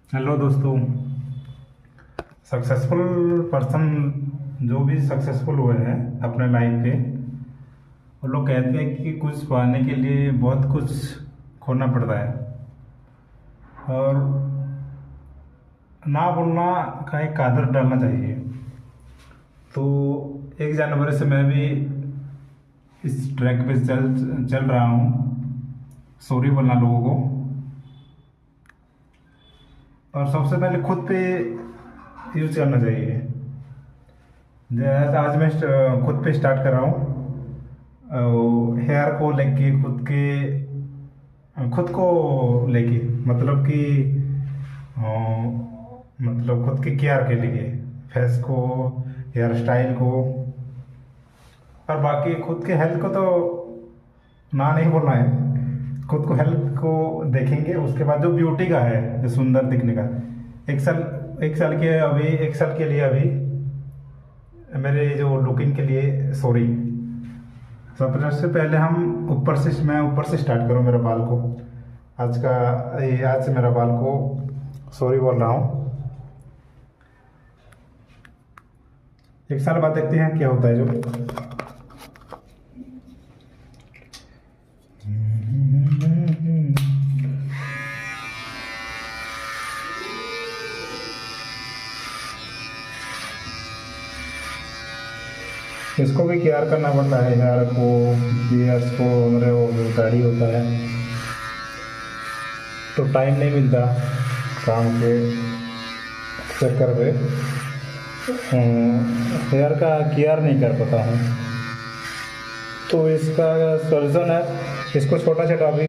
Hello दोस्तों। Successful person जो भी सक्सेसफुल हुए हैं अपने लाइफ पे, वो लोग कहते हैं कि कुछ पाने के लिए बहुत कुछ खोना पड़ता है। और ना बोलना का एक आदत डालना चाहिए। तो 1 जनवरी से मैं भी इस ट्रैक पे चल चल रहा हूँ, सॉरी बोलना लोगों को। और सबसे पहले खुद पे यूज करना चाहिए। जैसे आज मैं खुद पे स्टार्ट कर रहा हूँ, हेयर को लेके खुद को लेके, मतलब कि मतलब खुद की केयर के लिए, फेस को, हेयर स्टाइल को। और बाकी खुद के हेल्थ को तो ना नहीं बोलना है। खुद को हेल्थ को देखेंगे, उसके बाद जो ब्यूटी का है, जो सुंदर दिखने का। एक साल के लिए अभी मेरे जो लुकिंग के लिए सॉरी। सबसे पहले मैं ऊपर से स्टार्ट करूँ मेरा बाल को। आज से मेरा बाल को सॉरी बोल रहा हूँ। 1 साल बाद देखते हैं क्या होता है जो। इसको भी केयर करना पड़ता है, हेयर को, बियर्स को, मेरे वो जो दाढ़ी होता है। तो टाइम नहीं मिलता काम के चक्कर पे, हेयर का केयर नहीं कर पाता हूँ। तो इसका सॉल्यूशन है, इसको छोटा छोटा अभी